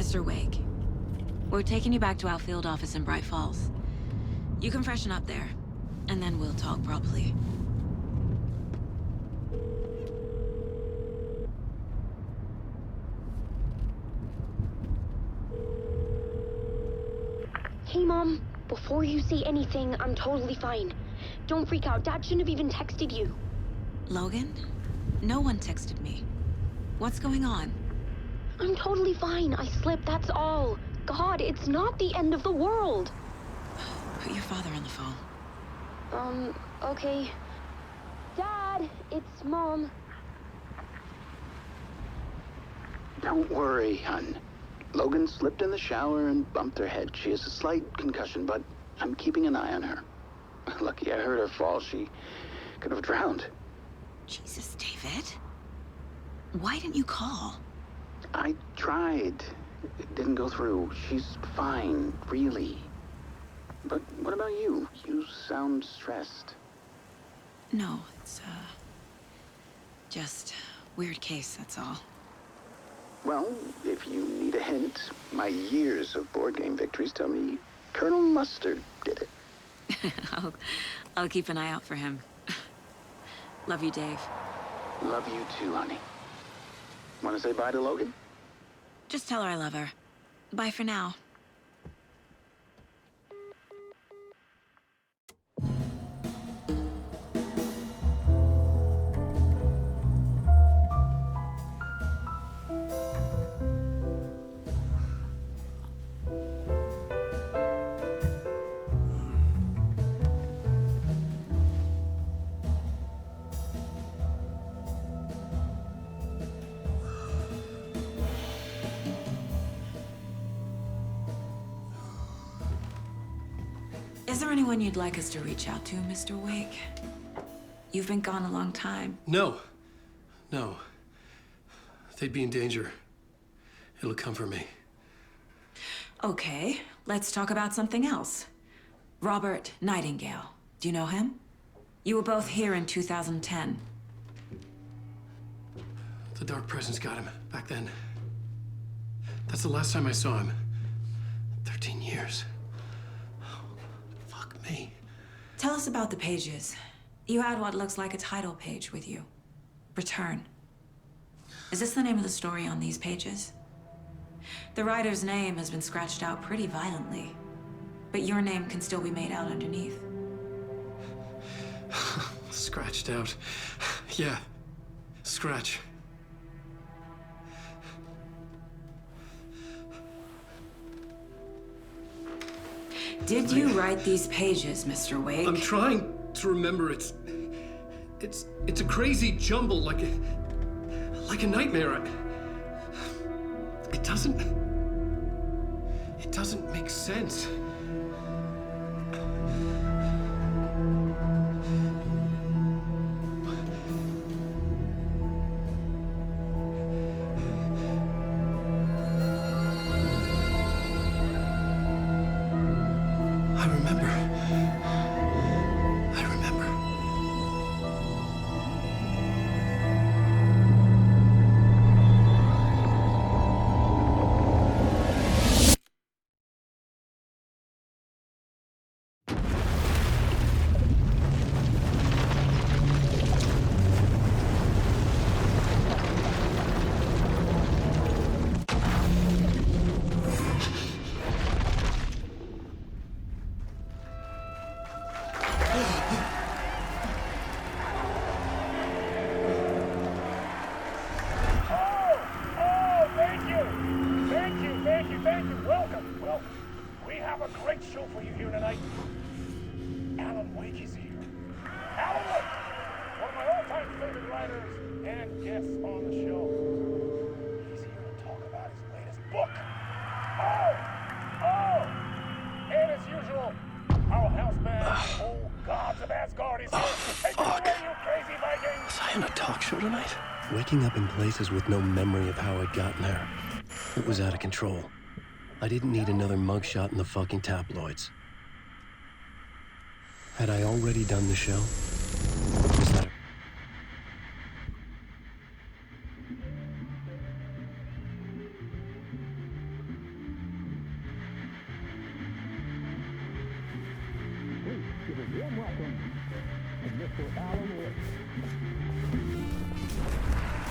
Mr. Wake, we're taking you back to our field office in Bright Falls. You can freshen up there, and then we'll talk properly. Hey, Mom. Before you say anything, I'm totally fine. Don't freak out. Dad shouldn't have even texted you. Logan? No one texted me. What's going on? I'm totally fine. I slipped, that's all. God, it's not the end of the world. Put your father on the phone. Okay. Dad, it's Mom. Don't worry, hon. Logan slipped in the shower and bumped her head. She has a slight concussion, but I'm keeping an eye on her. Lucky I heard her fall. She could have drowned. Jesus, David. Why didn't you call? I tried. It didn't go through. She's fine, really. But what about you? You sound stressed. No, it's, just weird case, that's all. Well, if you need a hint, my years of board game victories tell me Colonel Mustard did it. I'll keep an eye out for him. Love you, Dave. Love you too, honey. Want to say bye to Logan? Just tell her I love her. Bye for now. Is there anyone you'd like us to reach out to, Mr. Wake? You've been gone a long time. No. They'd be in danger. It'll come for me. Okay, let's talk about something else. Robert Nightingale. Do you know him? You were both here in 2010. The Dark Presence got him back then. That's the last time I saw him. 13 years. Fuck me. Tell us about the pages. You had what looks like a title page with you. Return. Is this the name of the story on these pages? The writer's name has been scratched out pretty violently, but your name can still be made out underneath. Scratched out. Yeah. Scratch. Did you write these pages, Mr. Wake? I'm trying to remember. It's a crazy jumble, like a nightmare. It doesn't make sense. I remember. Waking up in places with no memory of how I'd gotten there. It was out of control. I didn't need another mugshot in the fucking tabloids. Had I already done the show? Was that welcome to Mr. Alan Wake.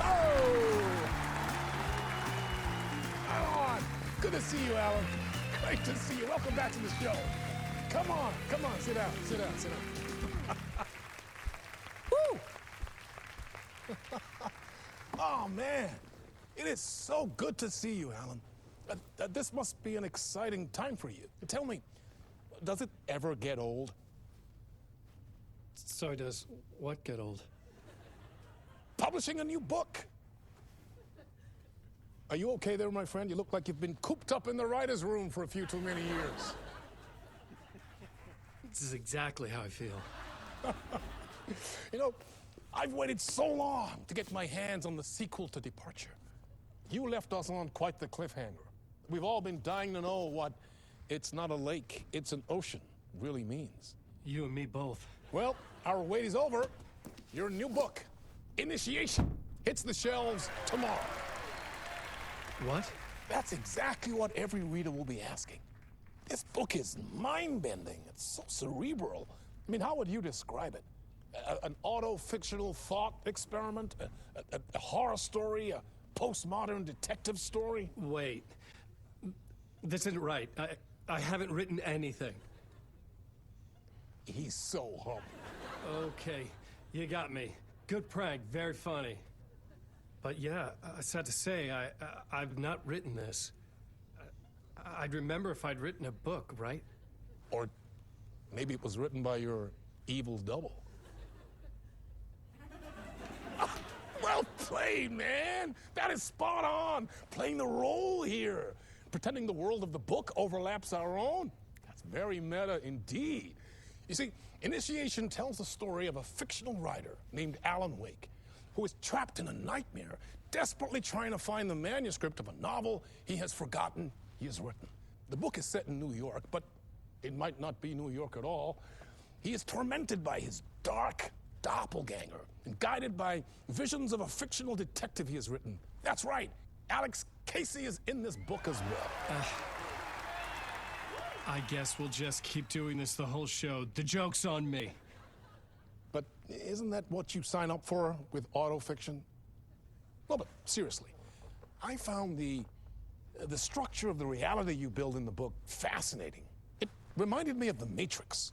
Oh! Alan! Good to see you, Alan. Great to see you. Welcome back to the show. Come on, sit down, sit down, sit down. Woo! Oh, man. It is so good to see you, Alan. This must be an exciting time for you. Tell me, does it ever get old? Sorry, does what get old? Publishing a new book. Are you okay there, my friend? You look like you've been cooped up in the writer's room for a few too many years. This is exactly how I feel. You know, I've waited so long to get my hands on the sequel to Departure. You left us on quite the cliffhanger. We've all been dying to know what "it's not a lake, it's an ocean" really means. You and me both. Well, our wait is over. Your new book, Initiation, hits the shelves tomorrow. What? That's exactly what every reader will be asking. This book is mind-bending. It's so cerebral. I mean, how would you describe it? An auto-fictional thought experiment? A horror story? A postmodern detective story? Wait. This isn't right. I haven't written anything. He's so humble. Okay, you got me. Good prank, very funny. But yeah, sad to say, I've not written this. I'd remember if I'd written a book, right? Or maybe it was written by your evil double. Well played, man! That is spot on! Playing the role here. Pretending the world of the book overlaps our own. That's very meta indeed. You see, Initiation tells the story of a fictional writer named Alan Wake, who is trapped in a nightmare, desperately trying to find the manuscript of a novel he has forgotten he has written. The book is set in New York, but it might not be New York at all. He is tormented by his dark doppelganger and guided by visions of a fictional detective he has written. That's right, Alex Casey is in this book as well. I guess we'll just keep doing this the whole show. The joke's on me. But isn't that what you sign up for with autofiction? No, but seriously, I found the structure of the reality you build in the book fascinating. It reminded me of The Matrix.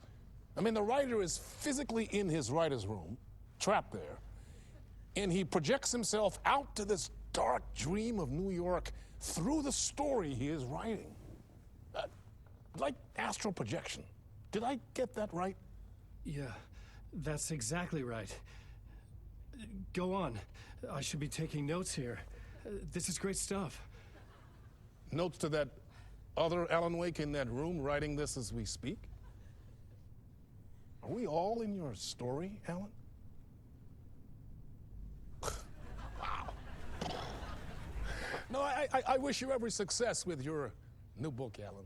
I mean, the writer is physically in his writer's room, trapped there, and he projects himself out to this dark dream of New York through the story he is writing. Like astral projection. Did I get that right? Yeah, that's exactly right. Go on. I should be taking notes here. This is great stuff. Notes to that other Alan Wake in that room writing this as we speak? Are we all in your story, Alan? Wow. No, I wish you every success with your new book, Alan.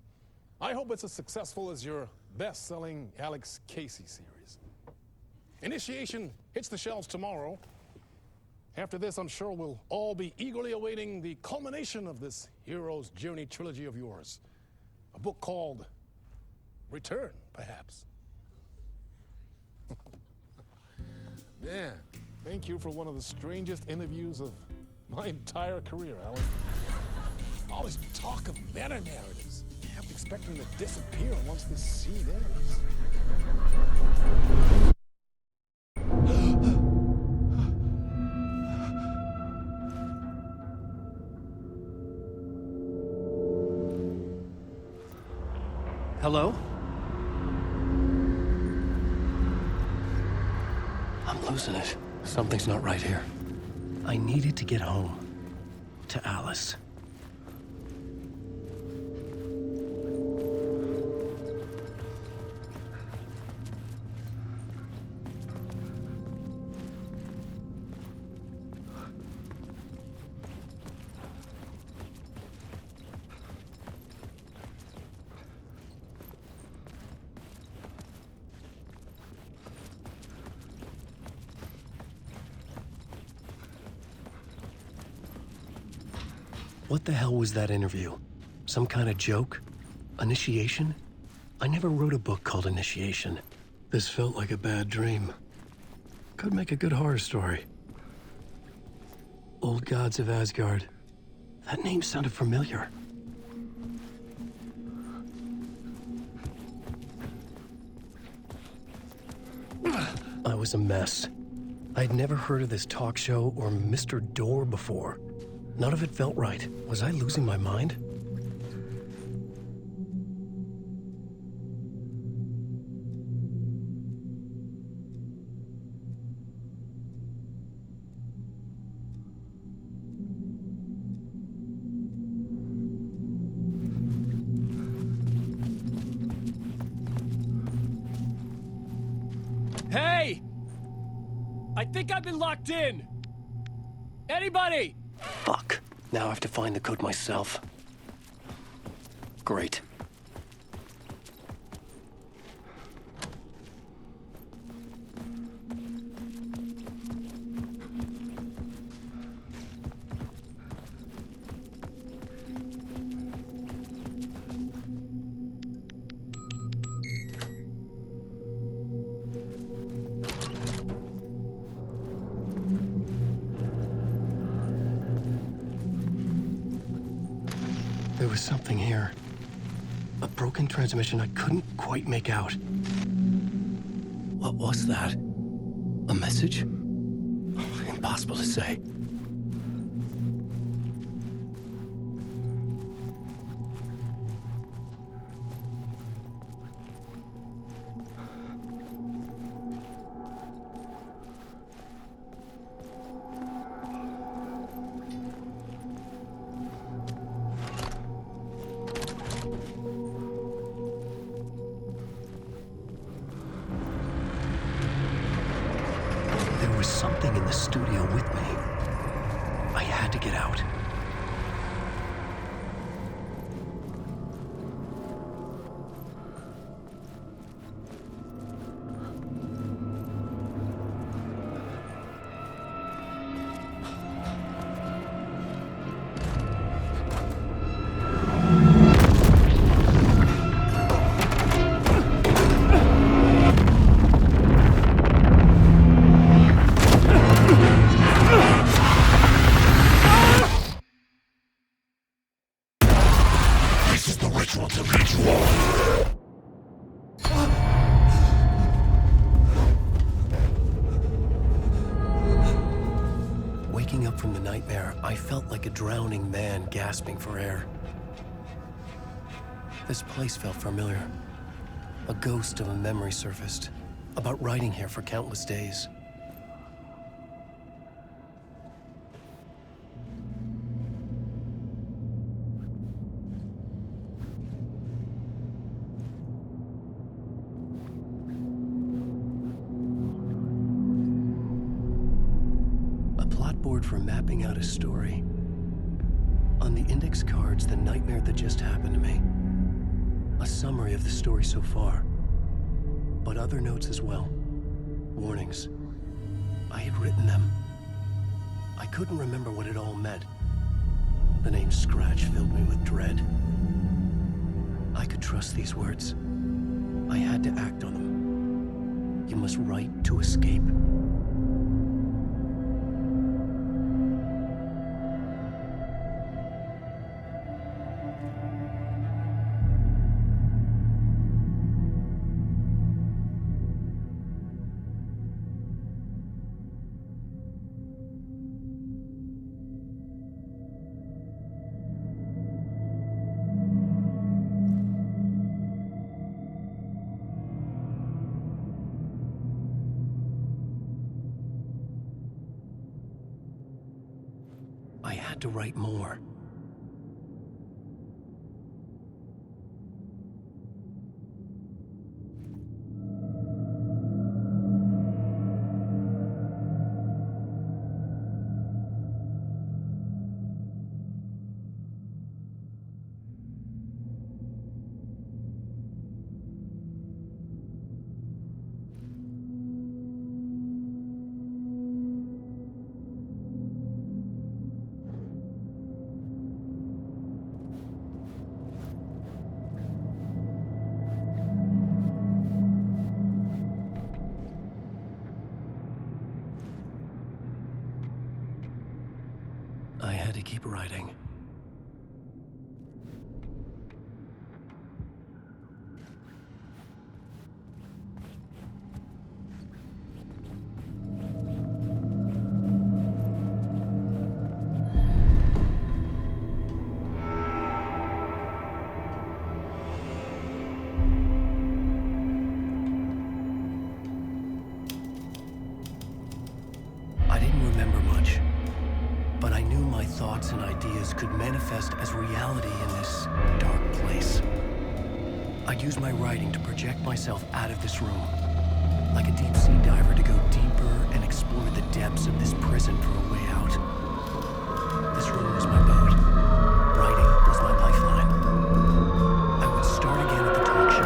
I hope it's as successful as your best-selling Alex Casey series. Initiation hits the shelves tomorrow. After this, I'm sure we'll all be eagerly awaiting the culmination of this hero's journey trilogy of yours. A book called Return, perhaps. Man, thank you for one of the strangest interviews of my entire career, Alan. All this talk of meta-narratives. I'm expecting to disappear once this scene ends. Hello? I'm losing it. Something's not right here. I needed to get home. To Alice. What the hell was that interview? Some kind of joke? Initiation? I never wrote a book called Initiation. This felt like a bad dream. Could make a good horror story. Old Gods of Asgard. That name sounded familiar. I was a mess. I'd never heard of this talk show or Mr. Door before. None of it felt right. Was I losing my mind? Hey! I think I've been locked in! Anybody? Fuck. Now I have to find the code myself. Great. There was something here. A broken transmission I couldn't quite make out. What was that? A message? Impossible to say. There was something in the studio with me. I had to get out. Waking up from the nightmare, I felt like a drowning man gasping for air. This place felt familiar. A ghost of a memory surfaced, about riding here for countless days. For mapping out a story. On the index cards, the nightmare that just happened to me. A summary of the story so far. But other notes as well. Warnings. I had written them. I couldn't remember what it all meant. The name Scratch filled me with dread. I could trust these words. I had to act on them. You must write to escape. I had to write more. keep writing. I didn't remember much, but I knew my thoughts and ideas could manifest as reality in this dark place. I'd use my writing to project myself out of this room, like a deep-sea diver to go deeper and explore the depths of this prison for a way out. This room was my boat. Writing was my lifeline. I would start again at the talk show.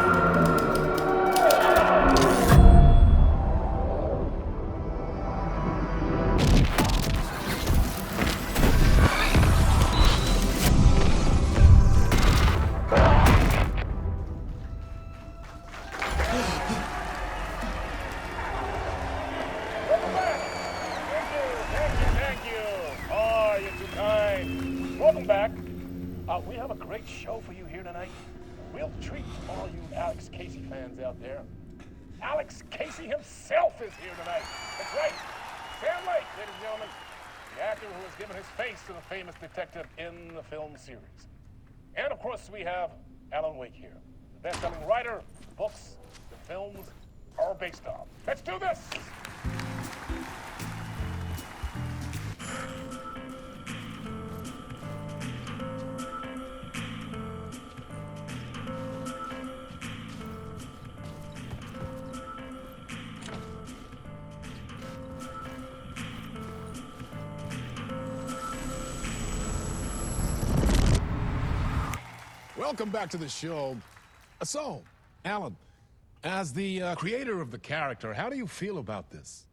Thank you. Oh, you're too kind. Welcome back. We have a great show for you here tonight. We'll treat all you Alex Casey fans out there. Alex Casey himself is here tonight. That's right. Sam Lake, ladies and gentlemen, the actor who has given his face to the famous detective in the film series. And of course, we have Alan Wake here, the best-selling writer, the books, the films are based on. Let's do this! Welcome back to the show. So, Alan, as the creator of the character, how do you feel about this?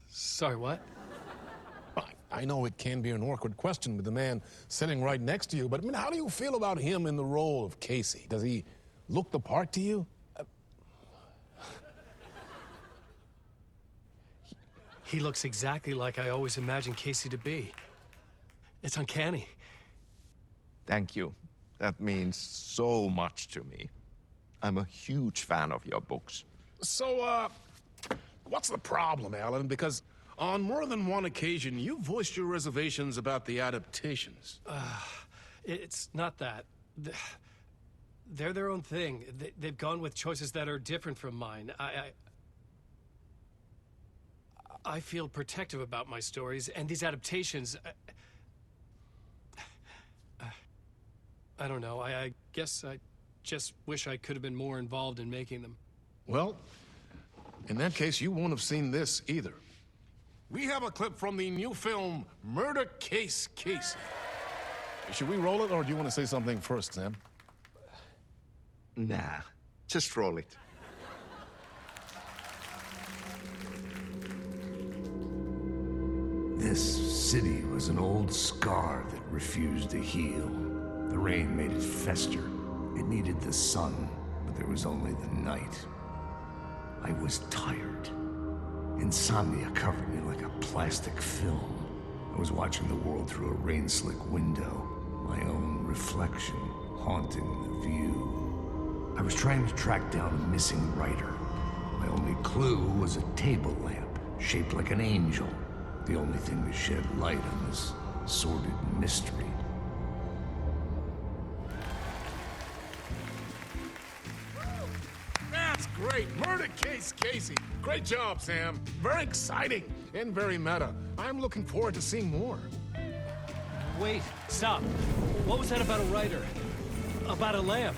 Sorry, what? I know it can be an awkward question with the man sitting right next to you, but I mean, how do you feel about him in the role of Casey? Does he look the part to you? He looks exactly like I always imagined Casey to be. It's uncanny. Thank you. That means so much to me. I'm a huge fan of your books. So, what's the problem, Alan? Because on more than one occasion, you voiced your reservations about the adaptations. It's not that. They're their own thing. They've gone with choices that are different from mine. I feel protective about my stories, and these adaptations... I don't know. I guess I just wish I could have been more involved in making them. Well, in that case, you won't have seen this either. We have a clip from the new film, Murder Case Casey. Should we roll it, or do you want to say something first, Sam? Nah, just roll it. This city was an old scar that refused to heal. The rain made it fester. It needed the sun, but there was only the night. I was tired. Insomnia covered me like a plastic film. I was watching the world through a rain-slick window, my own reflection haunting the view. I was trying to track down a missing writer. My only clue was a table lamp, shaped like an angel. The only thing to shed light on this sordid mystery. That's great! Murder Case Casey! Great job, Sam. Very exciting and very meta. I'm looking forward to seeing more. Wait, stop. What was that about a writer? About a lamp?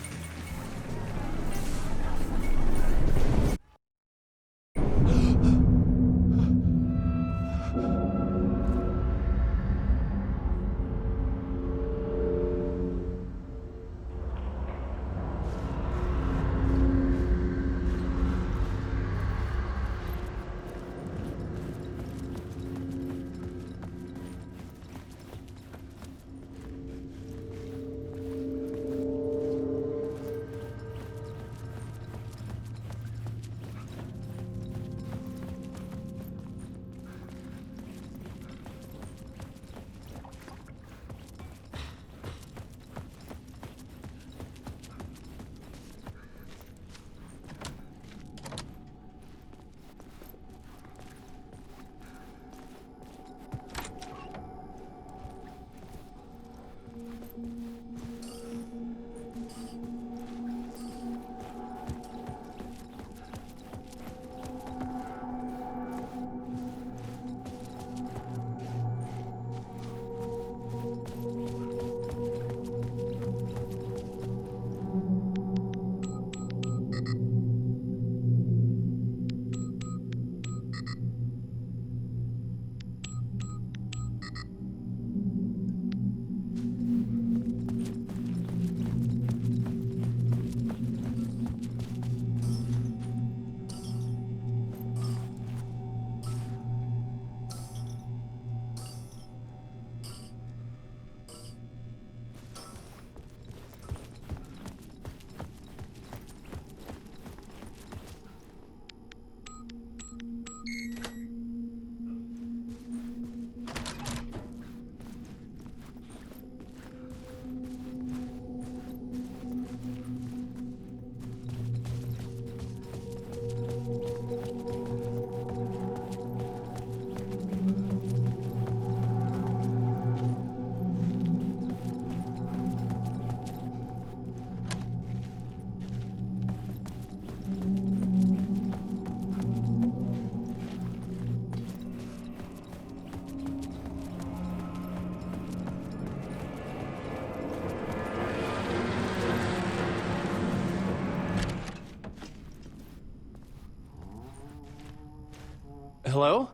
Hello?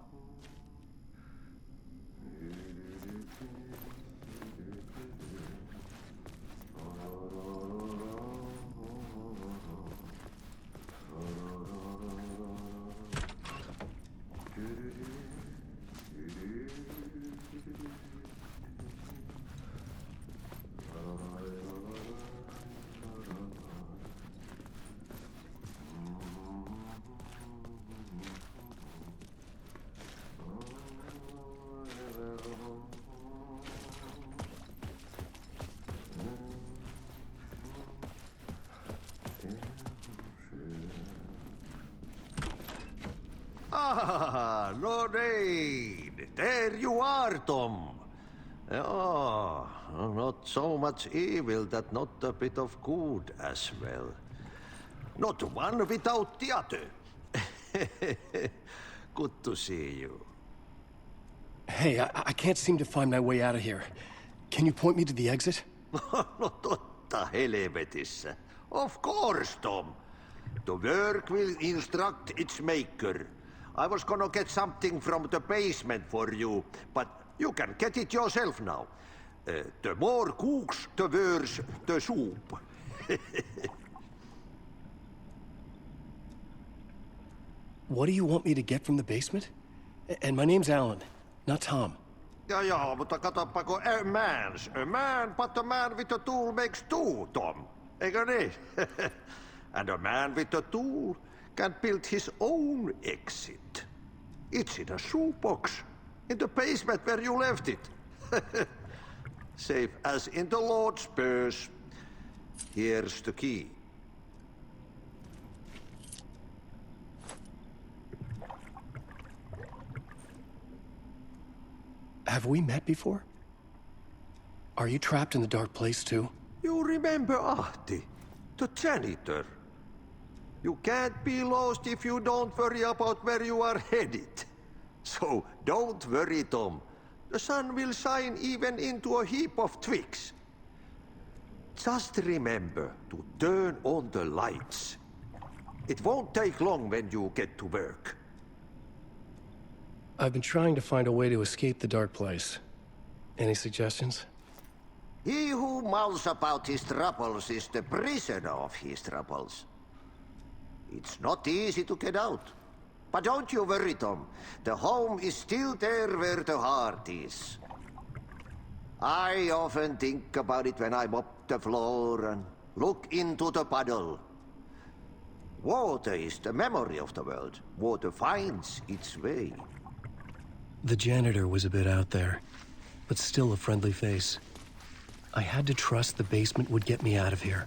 Ah, Lorraine! There you are, Tom. Oh, not so much evil that not a bit of good as well. Not one without the other. Good to see you. Hey, I can't seem to find my way out of here. Can you point me to the exit? No totta helvetissä. Of course, Tom. The work will instruct its maker. I was gonna get something from the basement for you, but you can get it yourself now. The more cooks, the worse the soup. What do you want me to get from the basement? And my name's Alan, not Tom. Ja, mutta katoppa kun a man, but a man with a tool makes two, Tom. Eikö niin? And a man with a tool can build his own exit. It's in a shoebox, in the basement where you left it. Safe as in the Lord's purse. Here's the key. Have we met before? Are you trapped in the dark place too? You remember Ahti, the janitor. You can't be lost if you don't worry about where you are headed. So don't worry, Tom. The sun will shine even into a heap of twigs. Just remember to turn on the lights. It won't take long when you get to work. I've been trying to find a way to escape the dark place. Any suggestions? He who mouths about his troubles is the prisoner of his troubles. It's not easy to get out. But don't you worry, Tom. The home is still there where the heart is. I often think about it when I mop the floor and look into the puddle. Water is the memory of the world. Water finds its way. The janitor was a bit out there, but still a friendly face. I had to trust the basement would get me out of here.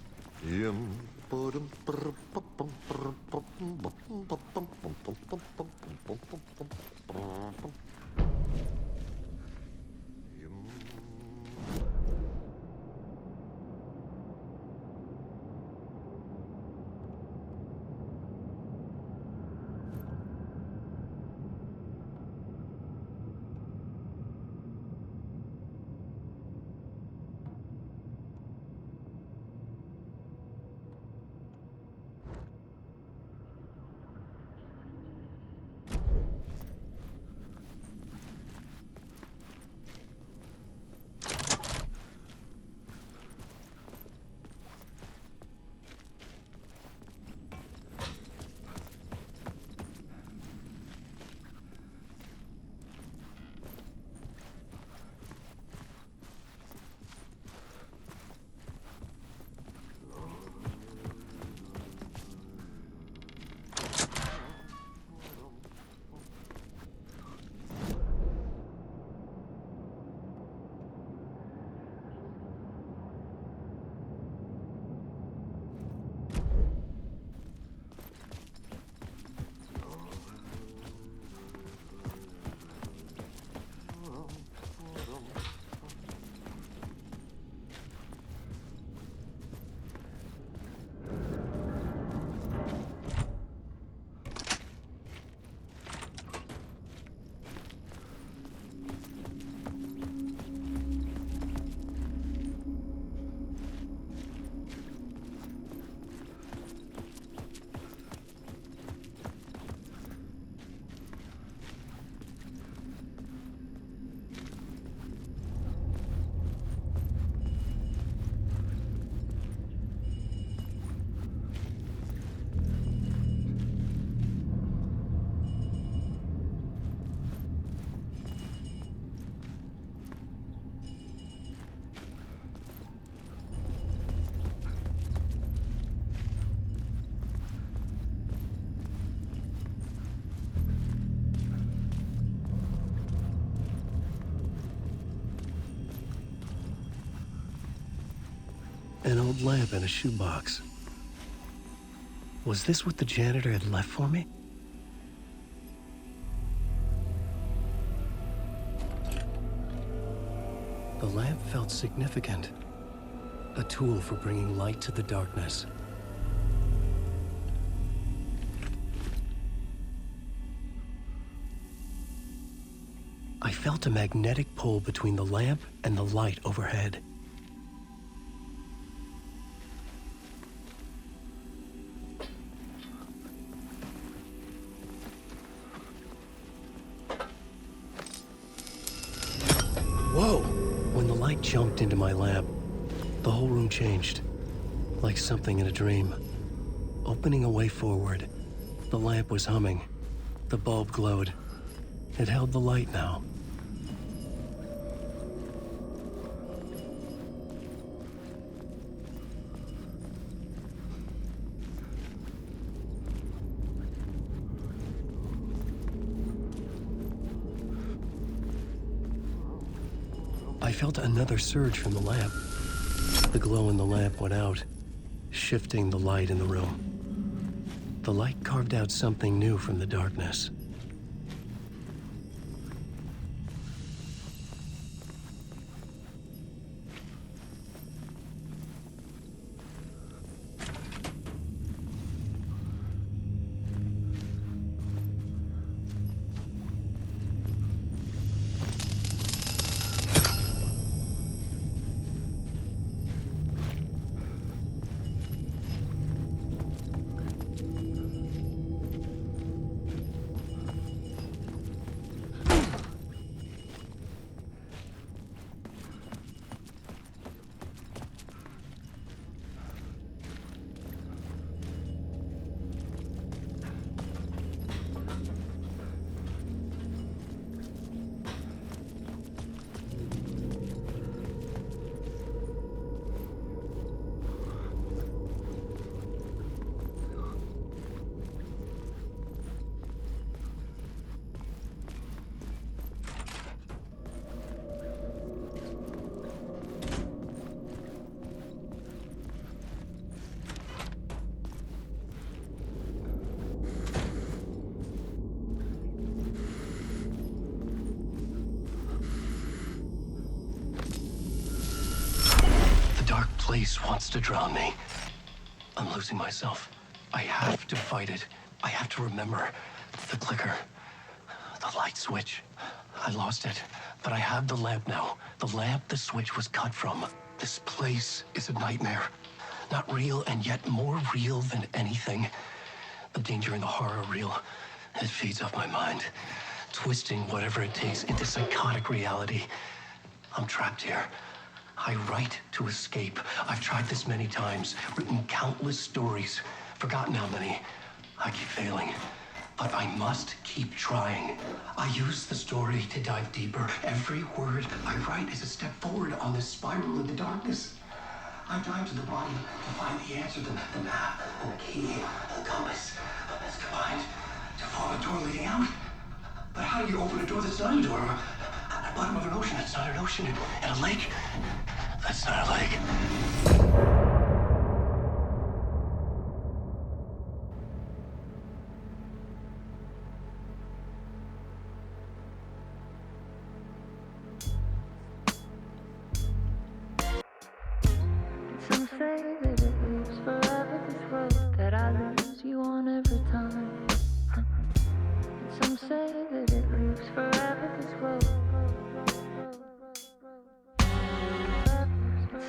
old lamp in a shoebox. Was this what the janitor had left for me? The lamp felt significant. A tool for bringing light to the darkness. I felt a magnetic pull between the lamp and the light overhead. Whoa! When the light jumped into my lamp, the whole room changed, like something in a dream. Opening a way forward, the lamp was humming. The bulb glowed. It held the light now. I felt another surge from the lamp. The glow in the lamp went out, shifting the light in the room. The light carved out something new from the darkness. Place wants to drown me. I'm losing myself. I have to fight it. I have to remember. The clicker. The light switch. I lost it. But I have the lamp now. The lamp the switch was cut from. This place is a nightmare. Not real, and yet more real than anything. The danger and the horror are real. It feeds off my mind. Twisting whatever it takes into psychotic reality. I'm trapped here. I write to escape. I've tried this many times, written countless stories, forgotten how many. I keep failing, but I must keep trying. I use the story to dive deeper. Every word I write is a step forward on this spiral in the darkness. I dive to the bottom to find the answer, the map, and the key, and the compass. It's combined to form a door leading out. But how do you open a door that's not a door? At the bottom of an ocean, that's not an ocean. And a lake, that's not a lake. Some say that it lives forever, this road that I lose you on every time. And some say that it lives forever, this road.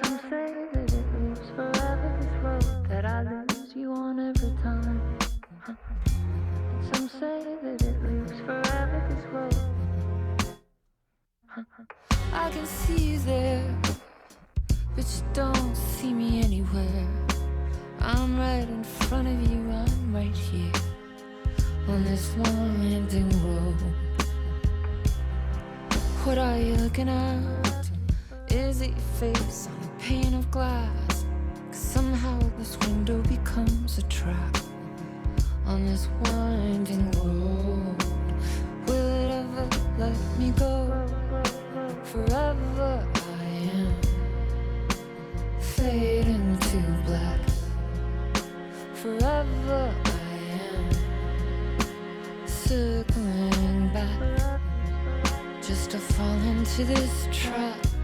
Some say that it lives forever, this road that I lose you on every time. And some say that it lives forever, this road. I can see you there, but you don't see me anywhere. I'm right in front of you, I'm right here on this long winding road. What are you looking at? Is it your face on a pane of glass? 'Cause somehow this window becomes a trap on this winding road. Will it ever let me go? Forever I am fading to forever I am circling back just to fall into this trap.